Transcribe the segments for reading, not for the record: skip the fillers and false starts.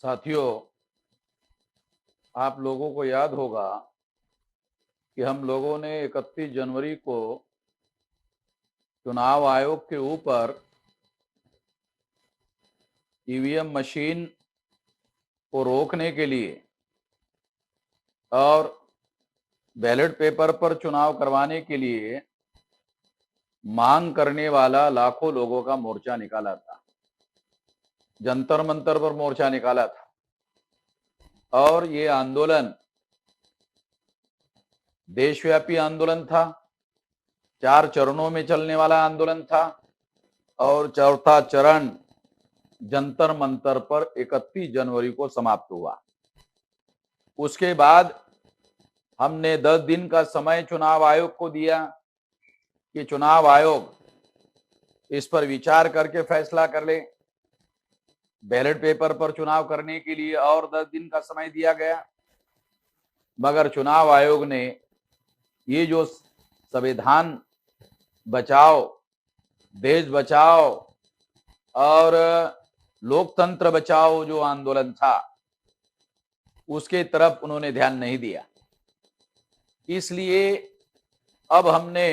साथियों, आप लोगों को याद होगा कि हम लोगों ने 31 जनवरी को चुनाव आयोग के ऊपर ईवीएम मशीन को रोकने के लिए और बैलेट पेपर पर चुनाव करवाने के लिए मांग करने वाला लाखों लोगों का मोर्चा निकाला था। जंतर मंतर पर मोर्चा निकाला था और ये आंदोलन देशव्यापी आंदोलन था। 4 चरणों में चलने वाला आंदोलन था और चौथा चरण जंतर मंतर पर 31 जनवरी को समाप्त हुआ। उसके बाद हमने 10 दिन का समय चुनाव आयोग को दिया कि चुनाव आयोग इस पर विचार करके फैसला कर ले। बैलेट पेपर पर चुनाव करने के लिए और 10 दिन का समय दिया गया, मगर चुनाव आयोग ने ये जो संविधान बचाओ, देश बचाओ और लोकतंत्र बचाओ जो आंदोलन था, उसके तरफ उन्होंने ध्यान नहीं दिया। इसलिए अब हमने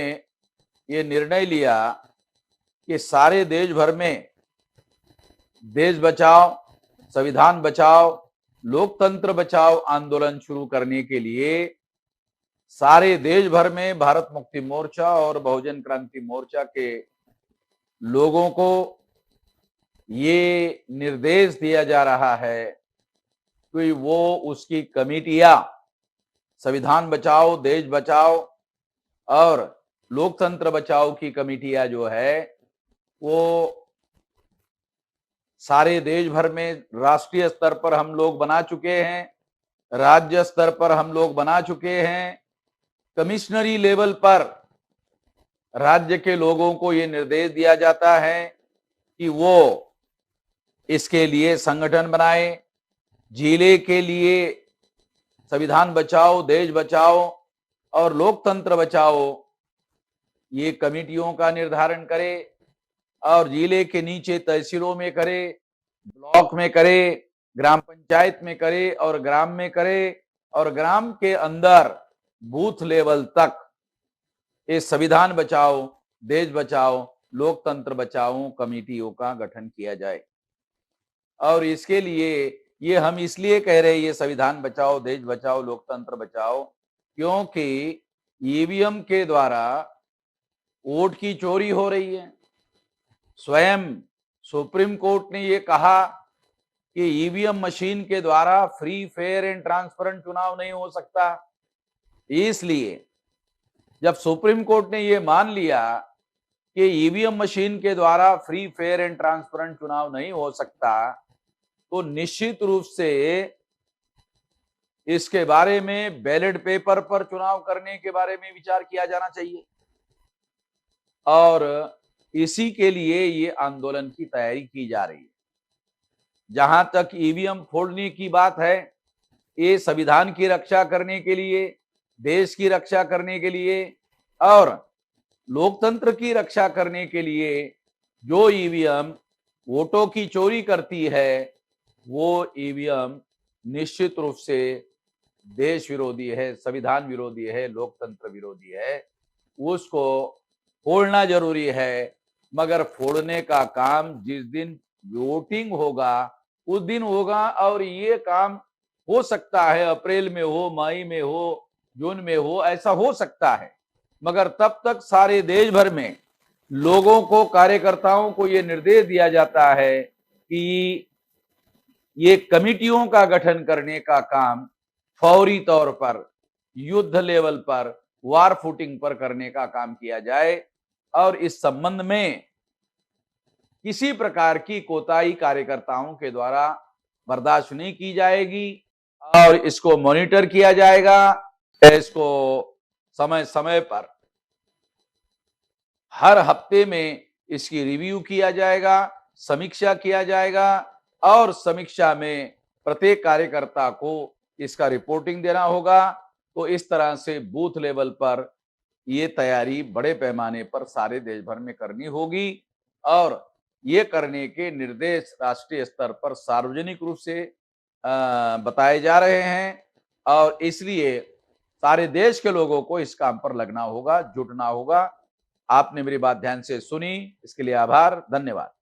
ये निर्णय लिया कि सारे देश भर में देश बचाओ, संविधान बचाओ, लोकतंत्र बचाओ आंदोलन शुरू करने के लिए सारे देश भर में भारत मुक्ति मोर्चा और बहुजन क्रांति मोर्चा के लोगों को ये निर्देश दिया जा रहा है कि वो उसकी कमेटियां, संविधान बचाओ, देश बचाओ और लोकतंत्र बचाओ की कमेटियां जो है वो सारे देश भर में राष्ट्रीय स्तर पर हम लोग बना चुके हैं, राज्य स्तर पर हम लोग बना चुके हैं, कमिश्नरी लेवल पर राज्य के लोगों को ये निर्देश दिया जाता है कि वो इसके लिए संगठन बनाए। जिले के लिए संविधान बचाओ, देश बचाओ और लोकतंत्र बचाओ ये कमेटियों का निर्धारण करे और जिले के नीचे तहसीलों में करे, ब्लॉक में करे, ग्राम पंचायत में करे और ग्राम में करे और ग्राम के अंदर बूथ लेवल तक ये संविधान बचाओ, देश बचाओ, लोकतंत्र बचाओ कमेटियों का गठन किया जाए। और इसके लिए ये हम इसलिए कह रहे हैं ये संविधान बचाओ, देश बचाओ, लोकतंत्र बचाओ, क्योंकि ईवीएम के द्वारा वोट की चोरी हो रही है। स्वयं सुप्रीम कोर्ट ने ये कहा कि ईवीएम मशीन के द्वारा फ्री, फेयर एंड ट्रांसपेरेंट चुनाव नहीं हो सकता। इसलिए जब सुप्रीम कोर्ट ने ये मान लिया कि ईवीएम मशीन के द्वारा फ्री, फेयर एंड ट्रांसपेरेंट चुनाव नहीं हो सकता, तो निश्चित रूप से इसके बारे में बैलेट पेपर पर चुनाव करने के बारे में विचार किया जाना चाहिए और इसी के लिए ये आंदोलन की तैयारी की जा रही है। जहां तक ईवीएम फोड़ने की बात है, ये संविधान की रक्षा करने के लिए, देश की रक्षा करने के लिए और लोकतंत्र की रक्षा करने के लिए जो ईवीएम वोटों की चोरी करती है, वो ईवीएम निश्चित रूप से देश विरोधी है, संविधान विरोधी है, लोकतंत्र विरोधी है। उसको फोड़ना जरूरी है, मगर फोड़ने का काम जिस दिन वोटिंग होगा उस दिन होगा और ये काम हो सकता है अप्रैल में हो, मई में हो, जून में हो, ऐसा हो सकता है। मगर तब तक सारे देश भर में लोगों को, कार्यकर्ताओं को ये निर्देश दिया जाता है कि ये कमेटियों का गठन करने का काम फौरी तौर पर, युद्ध लेवल पर, वार फुटिंग पर करने का काम किया जाए और इस संबंध में किसी प्रकार की कोताही कार्यकर्ताओं के द्वारा बर्दाश्त नहीं की जाएगी और इसको मॉनिटर किया जाएगा। इसको समय समय पर हर हफ्ते में इसकी रिव्यू किया जाएगा, समीक्षा किया जाएगा और समीक्षा में प्रत्येक कार्यकर्ता को इसका रिपोर्टिंग देना होगा। तो इस तरह से बूथ लेवल पर ये तैयारी बड़े पैमाने पर सारे देश भर में करनी होगी और ये करने के निर्देश राष्ट्रीय स्तर पर सार्वजनिक रूप से बताए जा रहे हैं और इसलिए सारे देश के लोगों को इस काम पर लगना होगा, जुटना होगा। आपने मेरी बात ध्यान से सुनी, इसके लिए आभार, धन्यवाद।